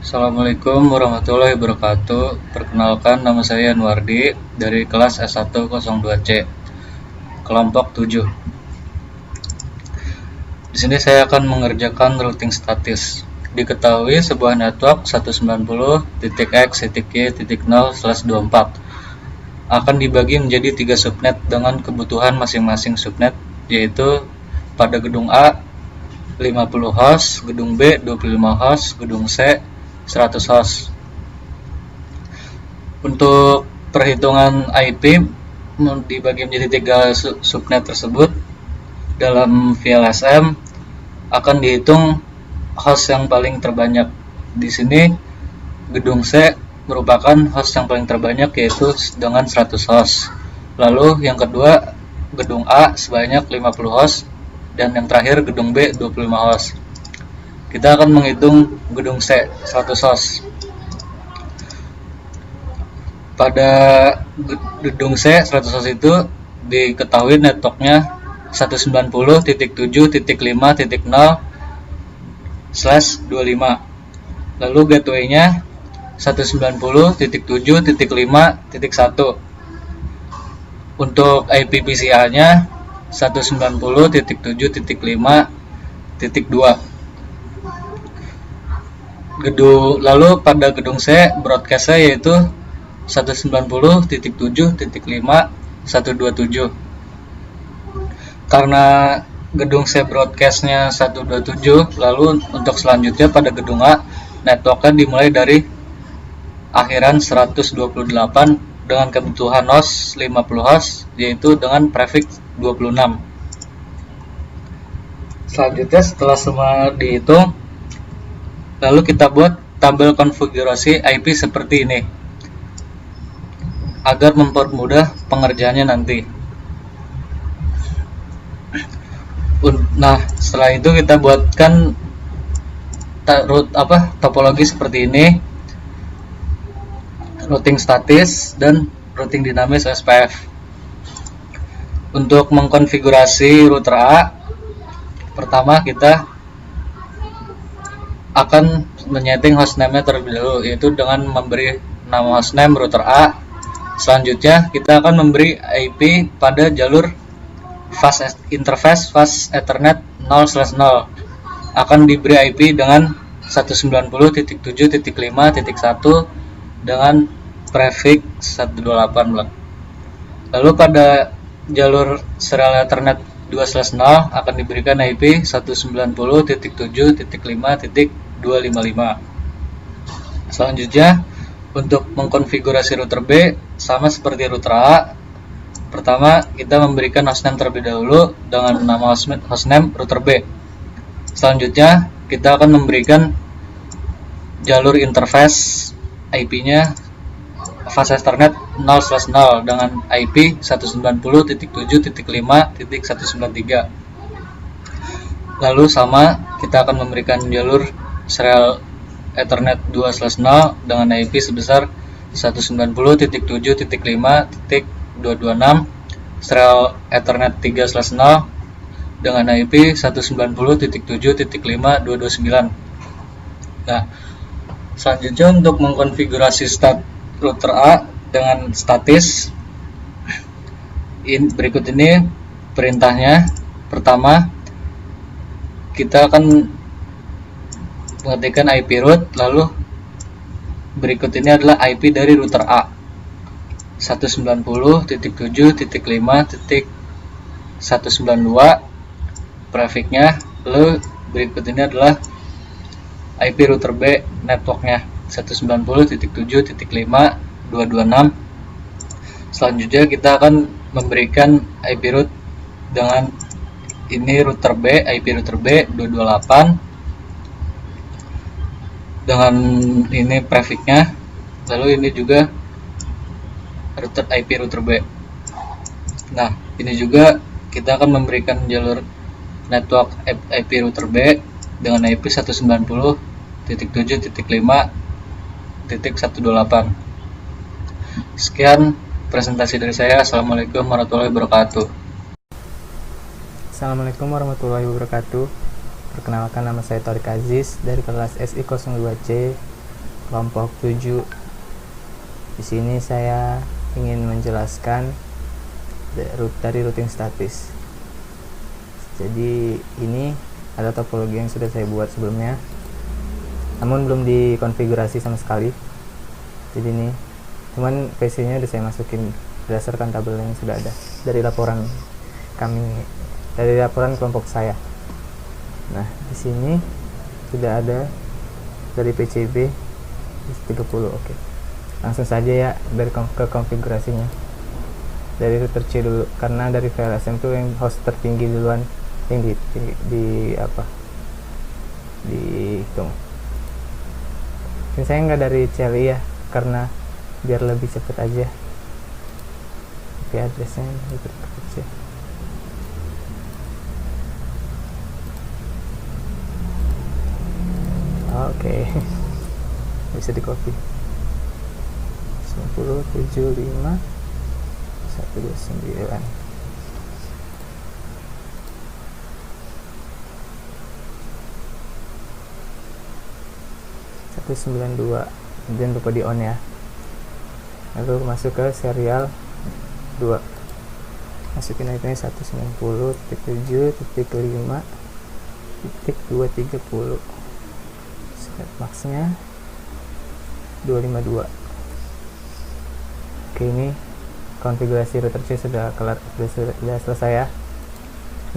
Assalamualaikum warahmatullahi wabarakatuh. Perkenalkan, nama saya Anwardi dari kelas S102C, kelompok 7. Di sini saya akan mengerjakan routing statis. Diketahui sebuah network 190.x.y.0/24 akan dibagi menjadi 3 subnet dengan kebutuhan masing-masing subnet, yaitu pada gedung A 50 host, gedung B 25 host, gedung C 100 host. Untuk perhitungan IP dibagi menjadi 3 subnet tersebut, dalam VLSM akan dihitung host yang paling terbanyak. Di sini gedung C merupakan host yang paling terbanyak, yaitu dengan 100 host. Lalu yang kedua gedung A sebanyak 50 host, dan yang terakhir gedung B 25 host. Kita akan menghitung gedung C 100 host. Pada gedung C 100 host itu diketahui networknya 190.5.0/25. Lalu gateway-nya 190.7.5.1. Untuk IP PCA-nya 190.7.5.2. Lalu pada gedung C broadcast-nya yaitu 190.7.5.127. Karena gedung C broadcast-nya 127, lalu untuk selanjutnya pada gedung A network-nya dimulai dari akhiran 128 dengan kebutuhan host 50 host, yaitu dengan prefix 26. Selanjutnya setelah semua dihitung, lalu kita buat tabel konfigurasi IP seperti ini agar mempermudah pengerjaannya nanti. Nah, setelah itu kita buatkan topologi seperti ini: routing statis dan routing dinamis SPF. Untuk mengkonfigurasi router A, pertama kita akan menyeting hostname-nya terlebih dahulu, yaitu dengan memberi nama hostname router A. Selanjutnya kita akan memberi IP pada jalur interface fast Ethernet 0/0. Akan diberi IP dengan 190.7.5.1 dengan prefix 128. Lalu pada jalur serial Ethernet 2/0 akan diberikan IP 190.7.5.255. Selanjutnya, untuk mengkonfigurasi router B sama seperti router A. Pertama, kita memberikan hostname terlebih dahulu dengan nama hostname router B. Selanjutnya, kita akan memberikan jalur interface IP-nya fast Ethernet 0/0 dengan IP 190.7.5.193. Lalu sama, kita akan memberikan jalur serial Ethernet 2/0 dengan IP sebesar 190.7.5.226, serial Ethernet 3/0 dengan IP 190.7.5.229. Nah, selanjutnya untuk mengkonfigurasi router A dengan statis, berikut ini perintahnya. Pertama, kita akan mengetikkan IP root, lalu berikut ini adalah IP dari router A 190.7.5.192 prefixnya. Lalu berikut ini adalah IP router B networknya 190.7.5.226. Selanjutnya kita akan memberikan IP root dengan ini router B, IP router B 228 dengan ini prefixnya. Lalu ini juga IP router B. Nah, ini juga kita akan memberikan jalur network IP router B dengan IP 190.7.5.128. Sekian presentasi dari saya. Assalamualaikum warahmatullahi wabarakatuh. Assalamualaikum warahmatullahi wabarakatuh. Perkenalkan, nama saya Thorik Aziz dari kelas SI02C, kelompok 7. Di sini saya ingin menjelaskan dari routing statis. Jadi ini ada topologi yang sudah saya buat sebelumnya, namun belum dikonfigurasi sama sekali. Jadi ini cuman PC-nya udah saya masukin berdasarkan tabel yang sudah ada dari laporan kami, dari laporan kelompok saya. Nah, di sini sudah ada dari PCB 30. Oke. Langsung saja ya ke konfigurasinya. Dari router C dulu, karena dari VLSM itu yang host tertinggi duluan yang dihitung. Ini saya nggak dari CLI ya, karena biar lebih cepet aja. Oke, addressnya router C. Oke. Bisa di copy. 1075 129. Jangan lupa di on ya. Lalu masuk ke serial 2, masukin IP-nya 190.7.5.230. Max-nya 252. Oke, ini konfigurasi router C sudah sudah selesai ya.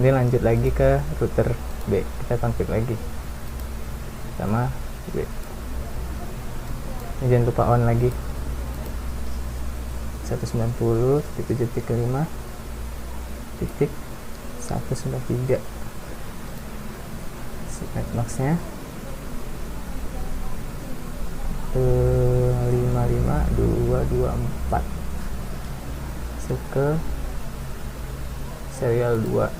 Ini lanjut lagi ke router B, kita config lagi sama B. Ini jangan lupa on lagi 190.7.5.193. Subnet max-nya 55224. Masuk ke serial 2,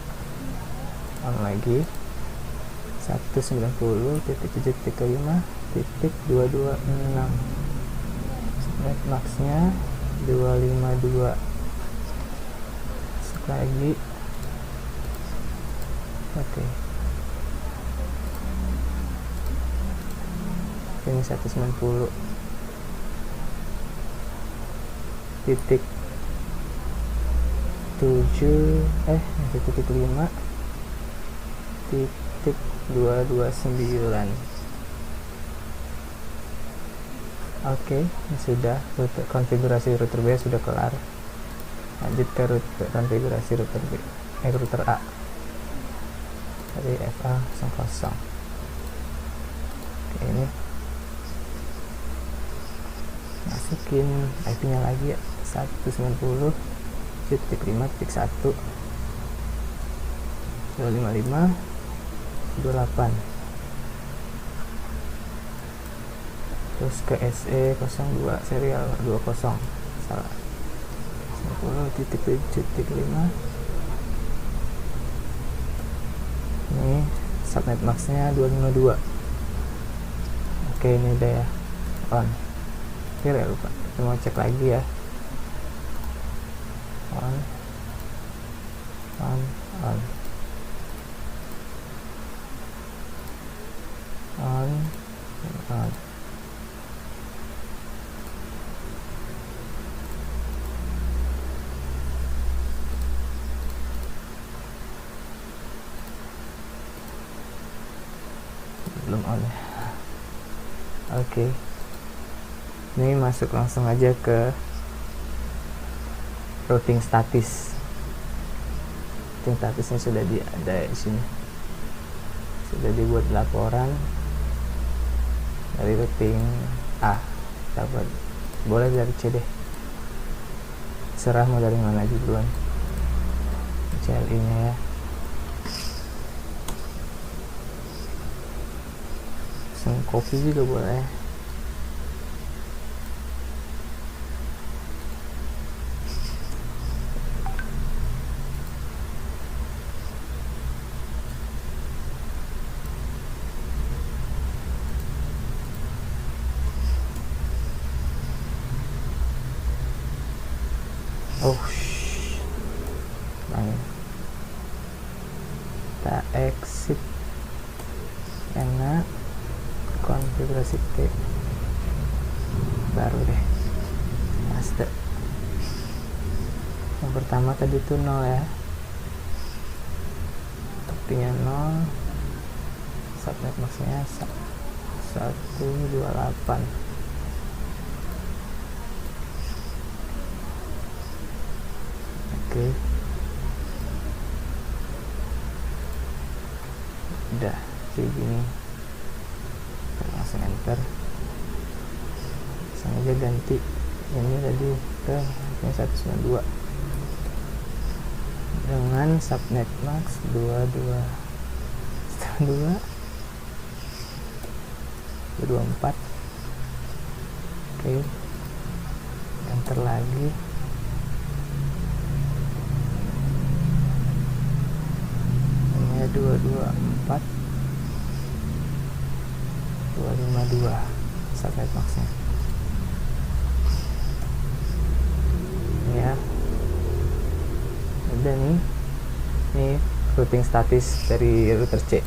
on lagi 190.735.226. Subnet max-nya 252. Masuk lagi. Oke. Ini 190 titik 5 titik 229. Oke, ini sudah konfigurasi router B sudah kelar. Lanjut ke konfigurasi router B, router A dari FA 00. Oke, ini masukin IP-nya lagi ya, 190.5.1 255.28. Terus ke SE02 serial 20, salah, 90.7.5. Ini subnet max-nya 252. Oke, ini udah ya, on. Ya lupa, kita mau cek lagi ya. On on on on on. Belum on ya. Oke. Ini masuk langsung aja ke routing statis. Routing statisnya sudah ada di sini. Sudah dibuat laporan dari routing A. Dapat boleh dari C deh. Serah mau dari mana aja duluan. CLI-nya ya. Langsung copy juga boleh. Oh, main. Kita exit enak, konfigurasi T. baru deh. Master. Yang pertama tadi tuh 0 ya. Routingnya 0. Subnet maksudnya 128. Oke. Udah kayak gini. Langsung enter. Langsung aja ganti ini tadi ke 192 dengan subnet max 224. Oke, enter lagi. Ini 224 252 subnet maxnya ya. Udah nih, ini routing statis dari router C.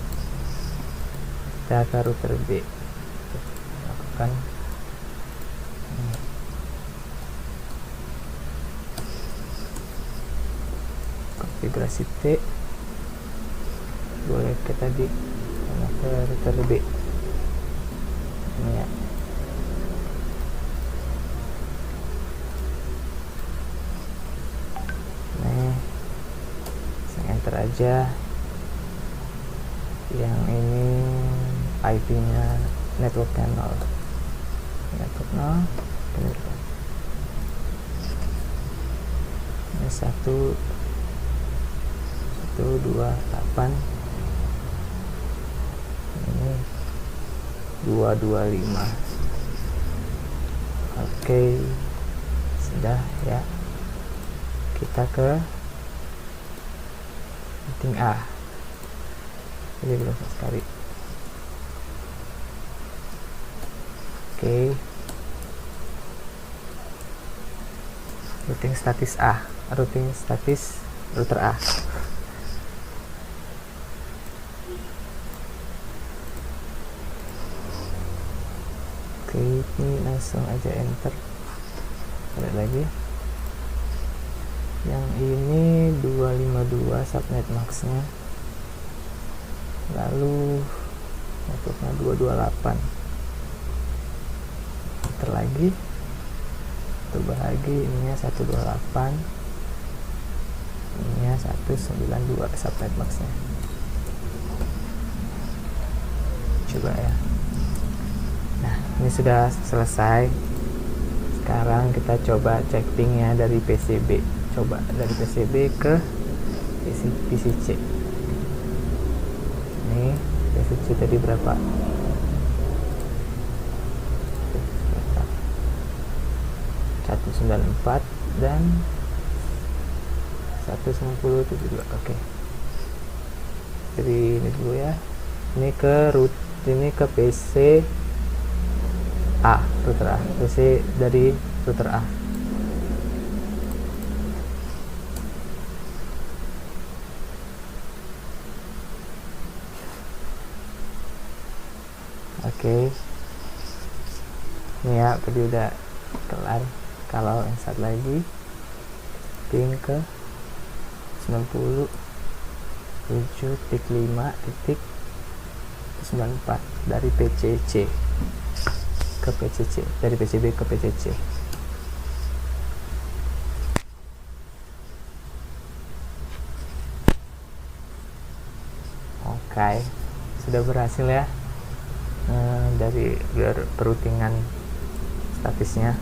Kita ke router B, lakukan konfigurasi T, boleh ke tadi ke router B ini ya. Nih, saya enter aja. Yang ini IP nya networknya 0, network 0. Ini 128, ini 225. Oke, sudah ya. Kita ke routing A. Jadi belum sekali. Oke, routing statis A, routing statis router A. Oke, ini langsung aja enter. Lihat lagi. Yang ini 252 subnet maxnya, lalu networknya 228. Enter lagi, coba lagi. Ininya 128, ininya 192 subnet maxnya. Coba ya. Nah, ini sudah selesai. Sekarang kita coba cek pingnya dari PCB. Coba dari PCB ke PCC. Ini PCC tadi berapa? 194 dan 190.72. Oke. Jadi ini dulu ya. Ini ke root, ini ke PC A, router A. PC dari router A. Oke. Ini ya, tadi udah kelar. Kalau yang satu lagi ping ke 97.5.94 dari PCC ke PCC, dari PCB ke PCC. Oke, sudah berhasil ya. Dari peroutingan statisnya.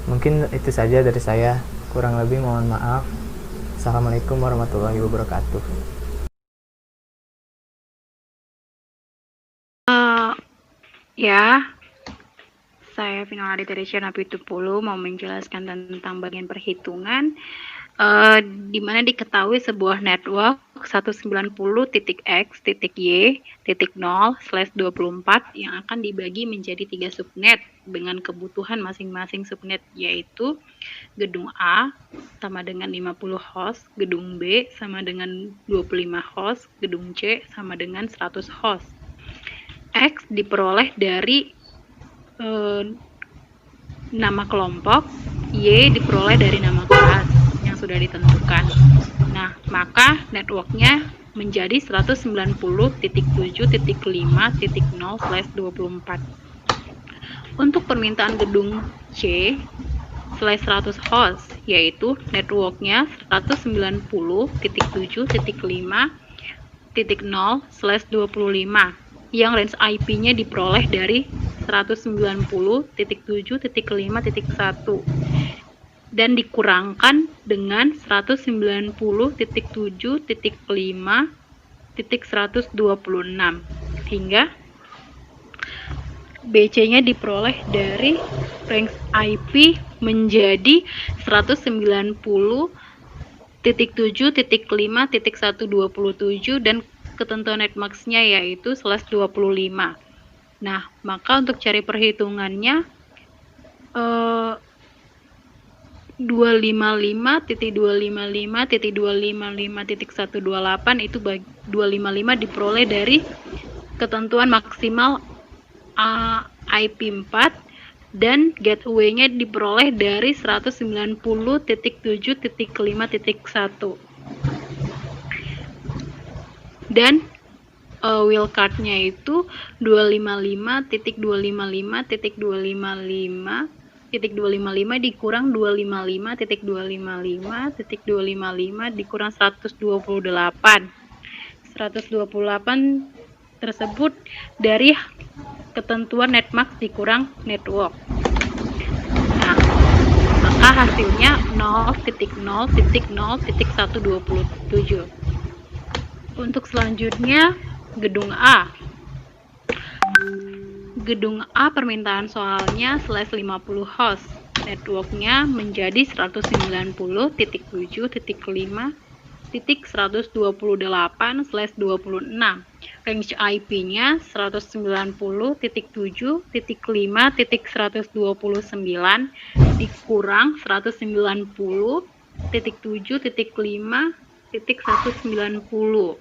Mungkin itu saja dari saya, kurang lebih mohon maaf. Assalamualaikum warahmatullahi wabarakatuh. Ya, saya Vinoladi Teresia Napitupulu mau menjelaskan tentang bagian perhitungan, di mana diketahui sebuah network 190.x.y.0/24 yang akan dibagi menjadi 3 subnet dengan kebutuhan masing-masing subnet, yaitu gedung A sama dengan 50 host, gedung B sama dengan 25 host, gedung C sama dengan 100 host. X diperoleh dari nama kelompok, Y diperoleh dari nama kelas yang sudah ditentukan. Nah, maka networknya menjadi 190.7.5.0/24. Untuk permintaan gedung C 100 host, yaitu networknya 190.7.5.0/25 yang range IP-nya diperoleh dari 190.7.5.1 dan dikurangkan dengan 190.7.5.126 hingga BC-nya diperoleh dari range IP menjadi 190.7.5.127 dan ketentuan netmax-nya yaitu /25. Nah, maka untuk cari perhitungannya 255.255.255.128 itu 255 diperoleh dari ketentuan maksimal IP 4 dan gateway-nya diperoleh dari 190.7.5.1 dan wildcard-nya itu 255.255.255 dikurang 255.255.255 dikurang 128 tersebut dari ketentuan netmax dikurang network. Nah, maka hasilnya 0.0.0.127. Untuk selanjutnya gedung A. Gedung A permintaan soalnya /50 host. Networknya menjadi 190.5.128/26. Range IP-nya 190.7.5.129 dikurang 190.7.5.190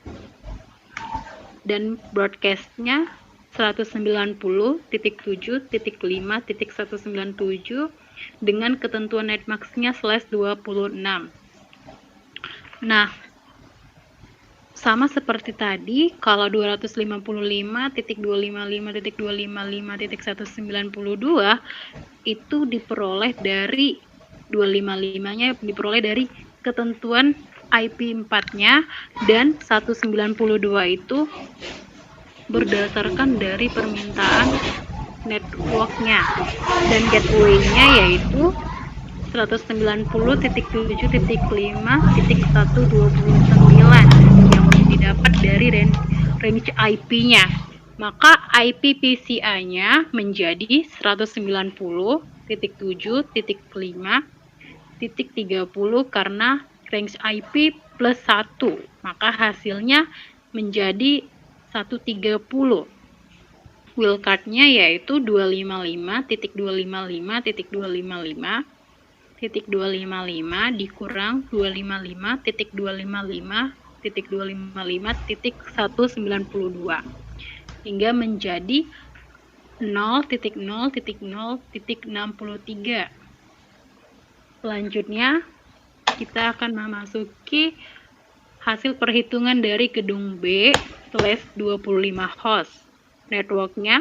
dan broadcast-nya 190.7.5.197 dengan ketentuan netmax-nya /26. Nah, sama seperti tadi, kalau 255.255.255.192 itu diperoleh dari 255-nya diperoleh dari ketentuan IP 4-nya dan 192 itu berdasarkan dari permintaan networknya dan gateway-nya yaitu 190.7.5.129 yang didapat dari range IP-nya. Maka IP PCI-nya menjadi 190.7.5.30 karena range IP plus 1. Maka hasilnya menjadi 130. Wildcard-nya yaitu 255.255.255 dikurang 255.255.192 hingga menjadi 0.0.0.63. Selanjutnya kita akan memasuki hasil perhitungan dari gedung B /25 host. Networknya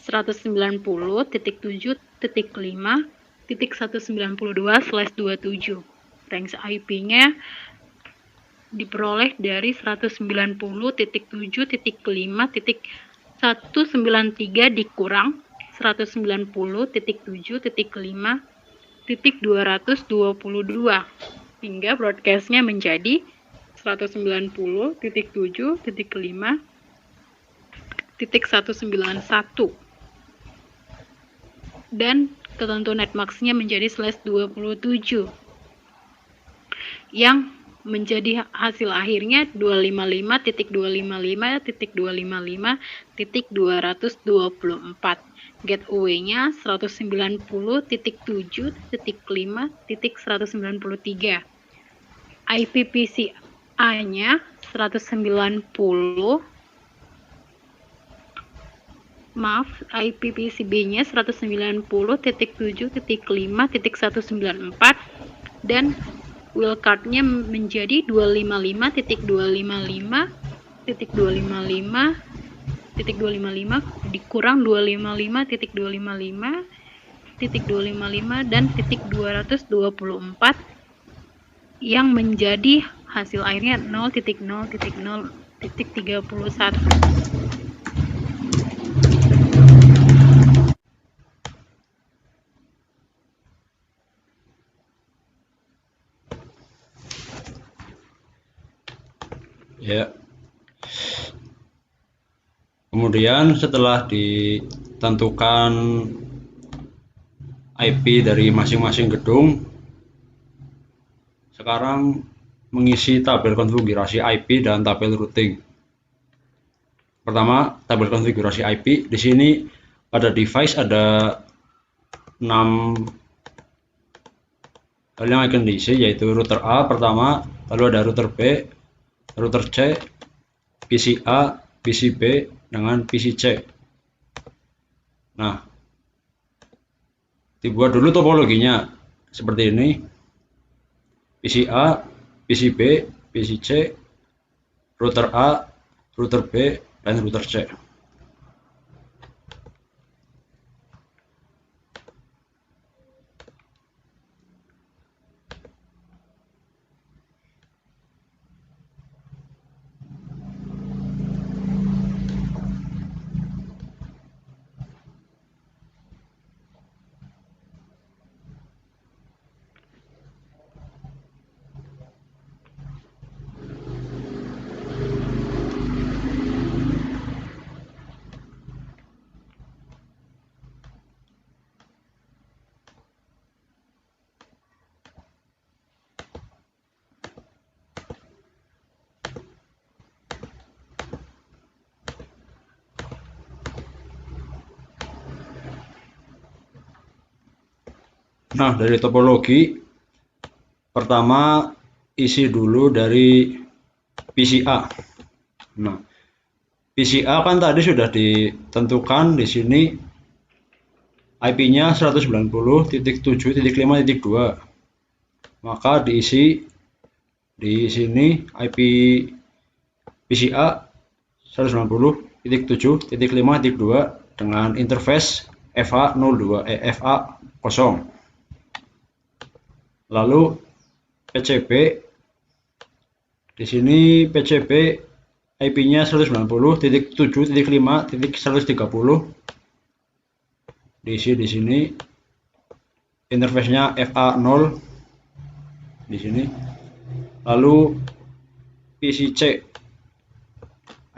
190.7.5.192/27. Range IP-nya diperoleh dari 190.7.5.193 dikurang 190.7.5.222 hingga broadcast-nya menjadi 190.7.5.191 dan ketentuan netmax-nya menjadi /27 yang menjadi hasil akhirnya 255.255.255.224. Gateway-nya 190.7.5.193. IP PCI-nya 190 IPPCB-nya 190.7.5.194 dan wildcard-nya menjadi 255.255.255 dikurang 255.255 dan titik 224 yang menjadi hasil akhirnya 0.0.0.31. Ya. Kemudian setelah ditentukan IP dari masing-masing gedung, sekarang mengisi tabel konfigurasi IP dan tabel routing. Pertama, tabel konfigurasi IP. Di sini pada device ada 6 hal yang akan diisi, yaitu router A pertama, lalu ada router B, router C, PC A, PC B, dengan PC C. Nah, dibuat dulu topologinya seperti ini: PC A, PC B, PC C, router A, router B, dan router C. Nah, dari topologi pertama isi dulu dari PCA. Nah, PCA kan tadi sudah ditentukan di sini IP-nya 190.7.5.2. Maka diisi di sini IP PCA 190.7.5.2 dengan interface FA02 FA0. Lalu PCB di sini PCB IP-nya 190.7.5.130 diisi di sini, interface-nya FA0 di sini. Lalu PCC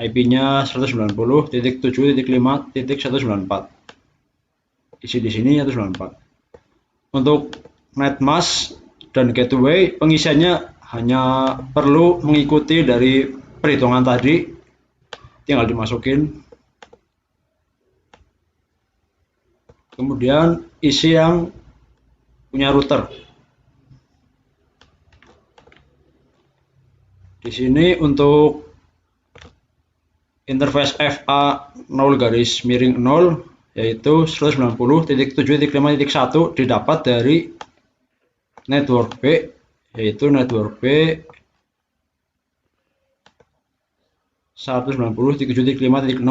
IP-nya 190.7.5.194 isi di sini 194. Untuk netmask dan gateway pengisiannya hanya perlu mengikuti dari perhitungan tadi, tinggal dimasukin. Kemudian isi yang punya router. Di sini untuk interface FA0-0 yaitu 190.7.5.1 didapat dari network B, yaitu network B 190.7.5.0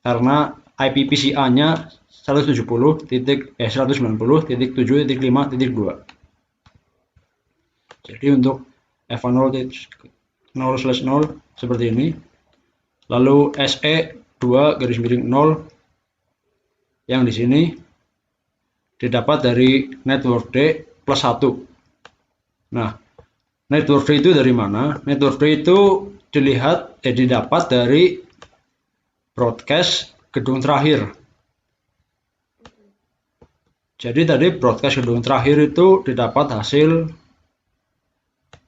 karena IP PCA-nya 190.7.5.2. Jadi untuk FA0/0 seperti ini. Lalu SE2-0 yang di sini didapat dari network D plus 1. Nah, network D itu dari mana? Network D itu didapat dari broadcast gedung terakhir. Jadi tadi broadcast gedung terakhir itu didapat hasil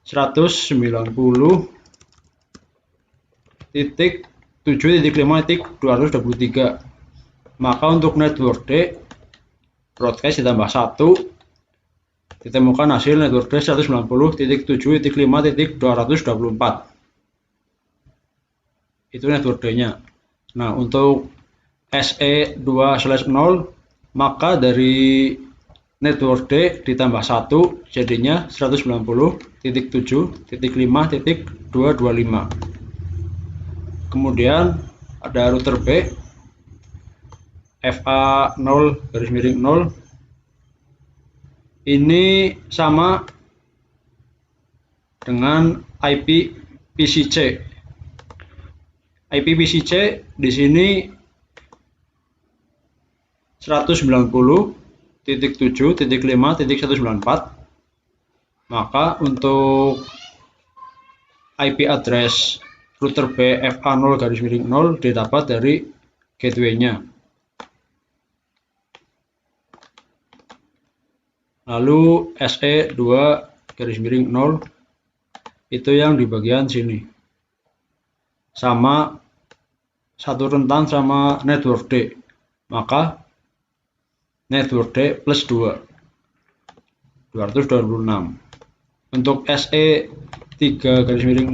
190.7.5.223. Maka untuk network D broadcast ditambah 1 ditemukan hasil network D 190.7.5.224. Itu network D-nya. Nah, untuk SE2/0, maka dari network D ditambah 1 jadinya 190.7.5.225. Kemudian ada router B FA0/0, ini sama dengan IP PCC. IP PCC di sini 190.7.5.194. Maka untuk IP address router B FA0/0 didapat dari gateway-nya. Lalu SE2/0 itu yang di bagian sini. Sama satu rentan sama network D. Maka network D plus 2, 226. Untuk SE3/0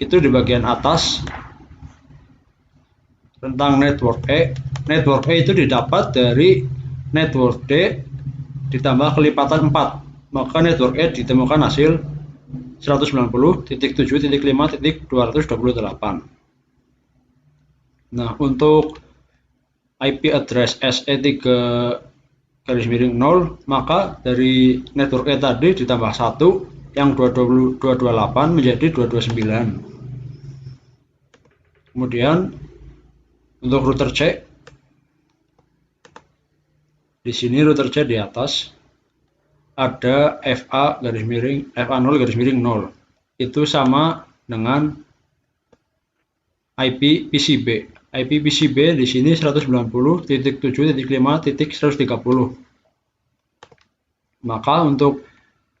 itu di bagian atas rentang network E. Network E itu didapat dari network D ditambah kelipatan 4. Maka network E ditemukan hasil 190.7.5.228. Nah, untuk IP address SE3/0, maka dari network E tadi ditambah 1 yang 228 menjadi 229. Kemudian untuk router C, di sini router C di atas ada FA0/0, itu sama dengan IP PCB. IP PCB di sini 190.7.5.130. Maka untuk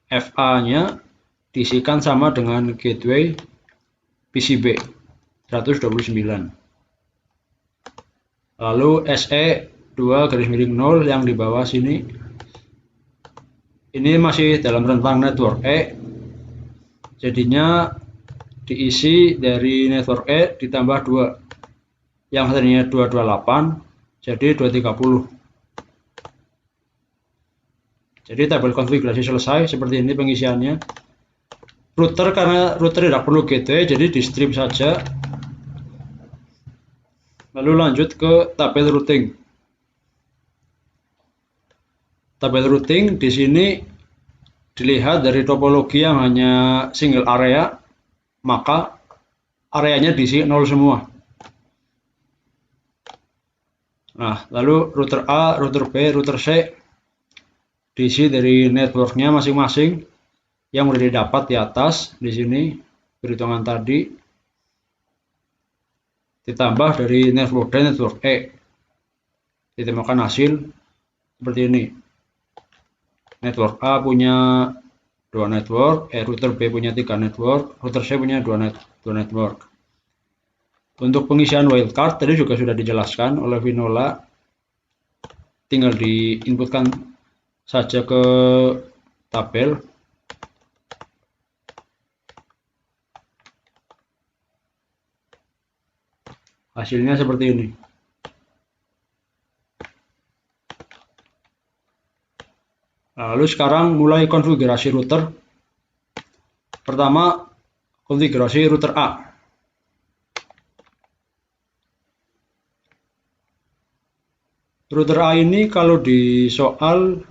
FA-nya diisikan sama dengan gateway PCB 129. Lalu SE2/0 yang di bawah sini, ini masih dalam rentang network E, jadinya diisi dari network E ditambah 2, yang tadinya 228 jadi 230. Jadi tabel konfigurasi selesai. Seperti ini pengisiannya. Router, karena router tidak perlu gateway, jadi di strip saja. Lalu lanjut ke tabel routing. Tabel routing di sini dilihat dari topologi yang hanya single area, maka areanya diisi 0 semua. Nah, lalu router A, router B, router C diisi dari networknya masing-masing yang sudah didapat di atas. Di sini perhitungan tadi ditambah dari network D, network E, ditemukan hasil seperti ini. Network A punya 2 network, router B punya 3 network, router C punya 2 network. Untuk pengisian wildcard tadi juga sudah dijelaskan oleh Vinola, tinggal diinputkan saja ke tabel. Hasilnya seperti ini. Lalu sekarang mulai konfigurasi router. Pertama, konfigurasi router A. Router A ini kalau di soal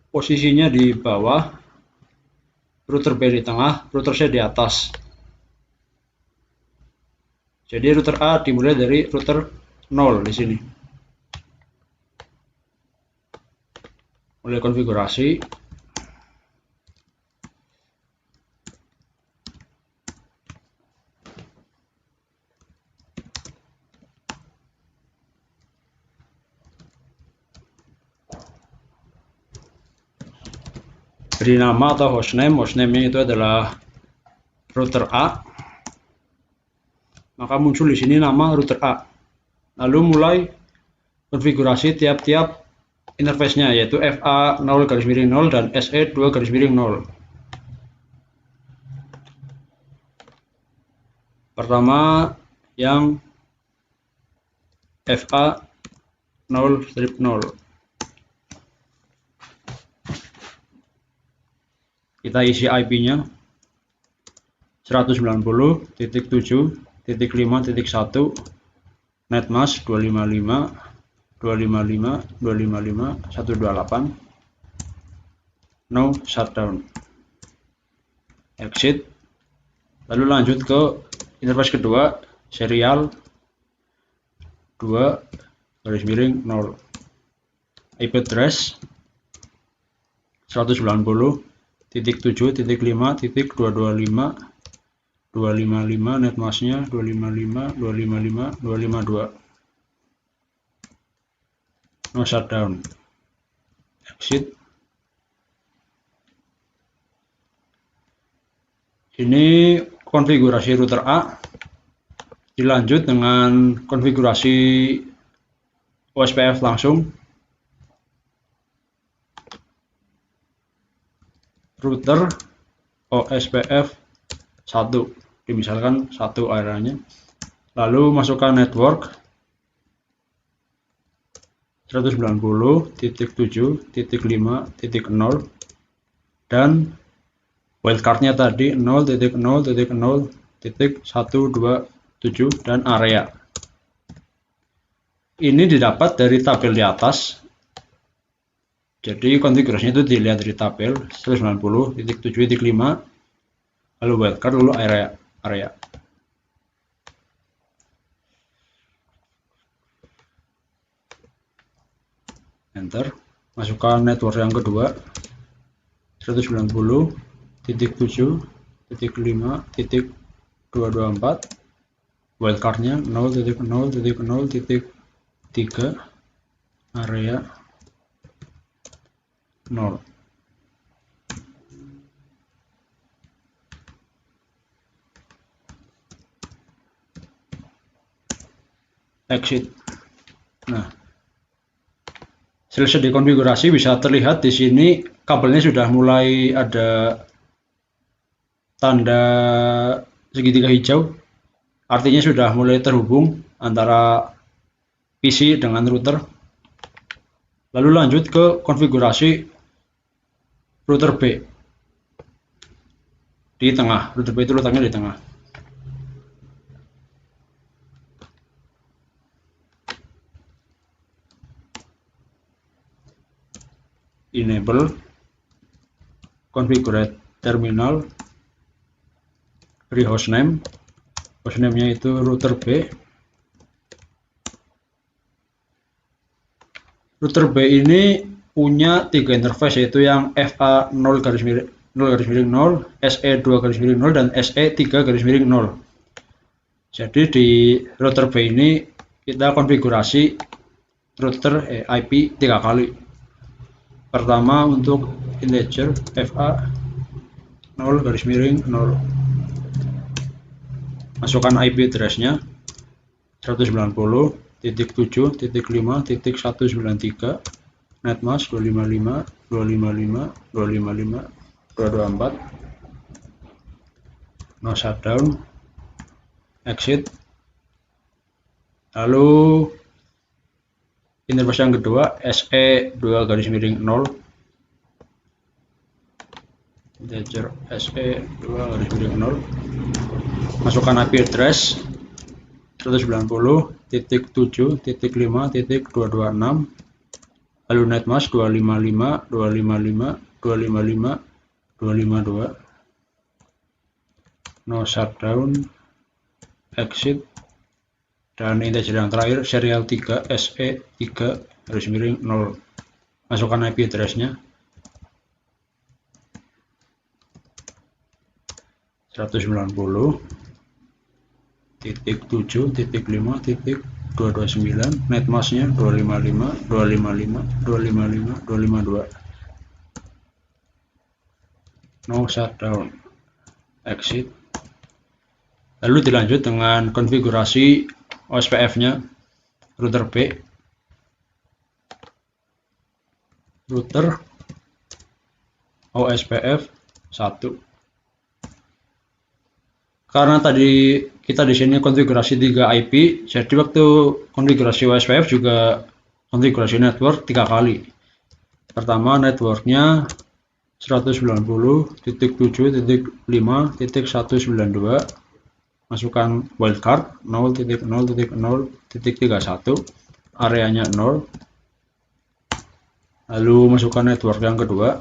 posisinya di bawah, router B di tengah, router C di atas. Jadi router A dimulai dari router 0 di sini. Mulai konfigurasi. Beri nama atau hostname. Hostname-nya itu adalah router A. Maka muncul di sini nama router A. Lalu mulai konfigurasi tiap-tiap interface-nya, yaitu FA0/0 dan SE2/0. Pertama yang FA 0/0. Kita isi IP-nya 190.7.5.1 netmask 255.128 no shutdown. Exit. Lalu lanjut ke interface kedua, serial 2/0. IP address 190.7.5.225 netmasknya 255.255.252 no shutdown. Exit. Ini konfigurasi router A. Dilanjut dengan konfigurasi OSPF langsung. Router OSPF 1, dimisalkan 1 areanya. Lalu masukkan network 190.7.5.0 dan wildcardnya tadi 0.0.0.127 dan area. Ini didapat dari tabel di atas. Jadi konfigurasinya itu dilihat dari tabel 190.7.5 lalu wildcard lalu area. Enter. Masukkan network yang kedua 190.7.5.224 wildcardnya 0.0.0.3 area 0. Exit. Nah, selesai dikonfigurasi, bisa terlihat di sini kabelnya sudah mulai ada tanda segitiga hijau, artinya sudah mulai terhubung antara PC dengan router. Lalu lanjut ke konfigurasi router B di tengah. Router B itu letaknya di tengah. Enable configure terminal, beri hostname. Hostname-nya itu router B. Router B ini punya 3 interface, yaitu yang FA 0/0, SE 2/0 dan SE 3/0. Jadi di router B ini kita konfigurasi router IP 3 kali. Pertama untuk integer FA 0/0. Masukkan IP address-nya 190.7.5.193 netmask 255.255.254 no shutdown. Exit. Lalu interface yang kedua SE 2/0 integer SE 2/0. Masukkan IP address 190.7.5.226 lalu netmask 255.255.252 no shutdown. Exit. Dan integer yang terakhir serial 3 SE 3/0. Masukkan IP address-nya 190.7.5.229 netmasknya 255.255.252 no shutdown. Exit. Lalu dilanjut dengan konfigurasi OSPF-nya router B. Router OSPF 1. Karena tadi kita di sini konfigurasi 3 IP, jadi waktu konfigurasi OSPF juga konfigurasi network 3 kali. Pertama, networknya 190.7.5.192, masukkan wildcard 0.0.0.31, areanya 0. Lalu masukkan network yang kedua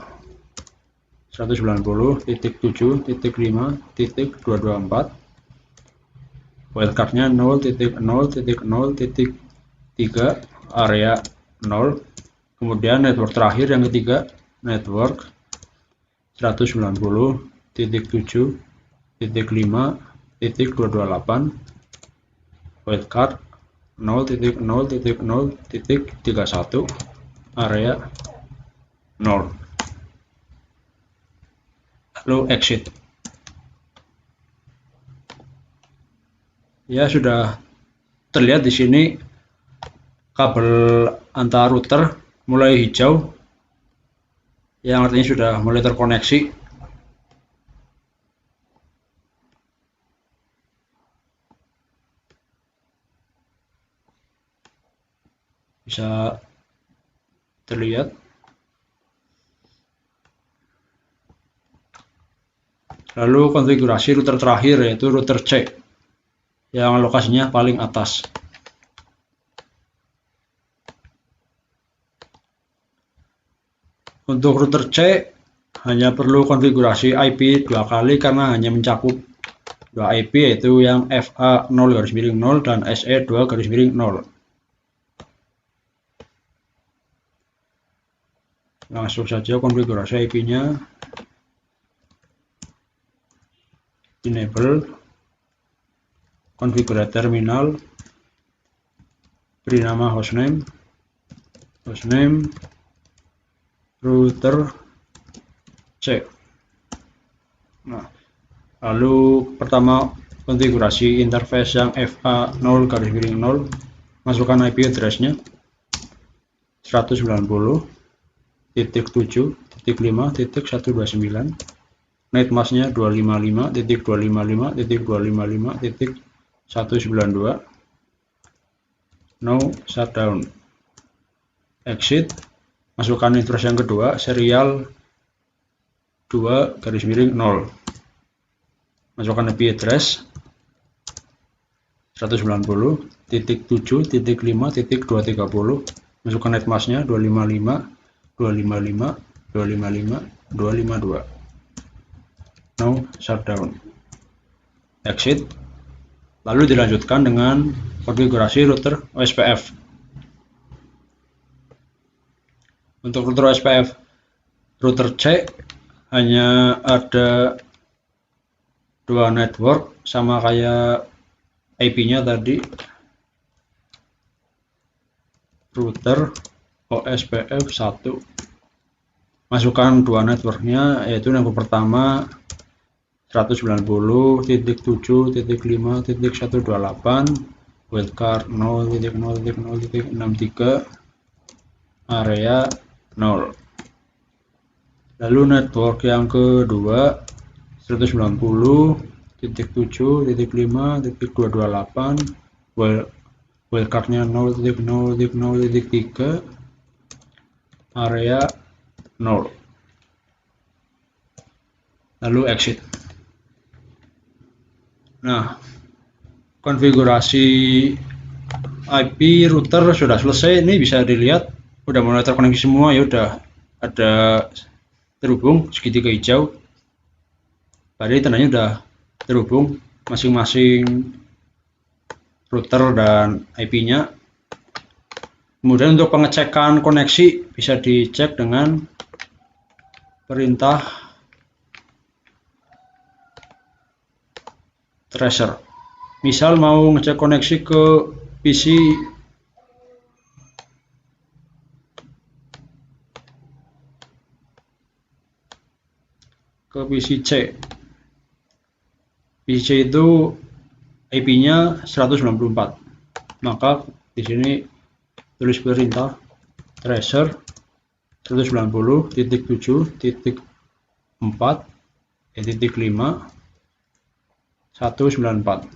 190.7.5.224, wildcardnya 0.0.0.3, area 0. Kemudian network terakhir yang ketiga, network 190.7.5.228, wildcard 0.0.0.31, area 0. Lalu exit. Ya, sudah terlihat di sini kabel antar router mulai hijau, yang artinya sudah mulai terkoneksi. Bisa terlihat. Lalu konfigurasi router terakhir yaitu router C yang lokasinya paling atas. Untuk router C hanya perlu konfigurasi IP 2 kali karena hanya mencakup 2 IP, yaitu yang FA0-0 dan SE2-0. Langsung saja konfigurasi IP-nya. Enable, configure terminal, beri nama hostname, router C. Nah, lalu pertama konfigurasi interface yang FA0-0, masukkan IP address-nya 190.7.5.129, net mask-nya 255.255.255.192. No shutdown. Exit. Masukkan interface yang kedua, serial 2-0. Masukkan IP address 190.7.5.230. Masukkan net mask-nya 255.255.255.252. No shutdown. Exit. Lalu dilanjutkan dengan konfigurasi router OSPF. Untuk router OSPF router C hanya ada 2 network sama kayak IP-nya tadi. Router OSPF 1. Masukkan 2 networknya, yaitu network pertama 190.7.5.128, wildcard 0.0.0.63, area 0. Lalu network yang kedua 190.7.5.228, wildcardnya 0.0.0.3, area 0. Lalu exit. Nah, konfigurasi IP router sudah selesai. Ini bisa dilihat udah mulai terkoneksi semua, ya udah ada terhubung segitiga hijau. Tadi tandanya udah terhubung masing-masing router dan IP-nya. Kemudian untuk pengecekan koneksi bisa dicek dengan perintah tracer. Misal mau ngecek koneksi ke PC C. PC C itu IP-nya 194. Maka di sini tulis perintah tracer 190.7.4.5 194.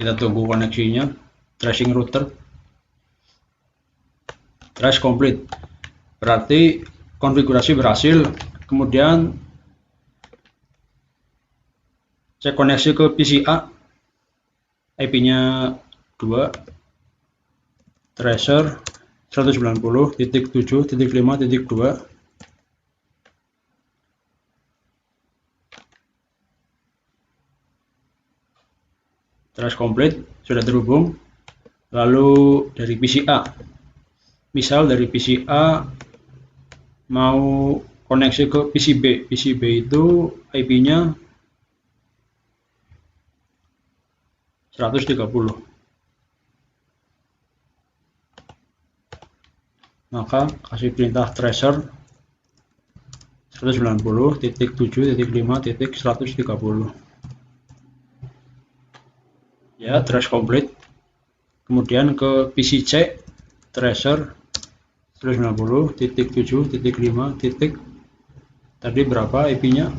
Kita tunggu koneksinya. Tracing router. Trace complete. Berarti konfigurasi berhasil. Kemudian saya koneksi ke PCA. IP-nya 2. Tracer 190.7.5.2. Trace complete, sudah terhubung. Lalu dari PCA, misal dari PCA mau koneksi ke PCB. PCB itu IP-nya 130. Maka kasih perintah tracer 190.7.5.130. Ya, trace complete. Kemudian ke PCC tracer 190.7.5. Tadi berapa IP-nya?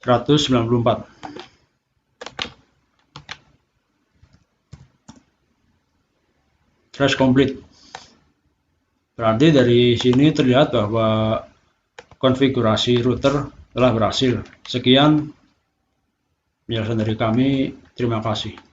194. Trace complete. Berarti dari sini terlihat bahwa konfigurasi router telah berhasil. Sekian penjelasan dari kami. Terima kasih.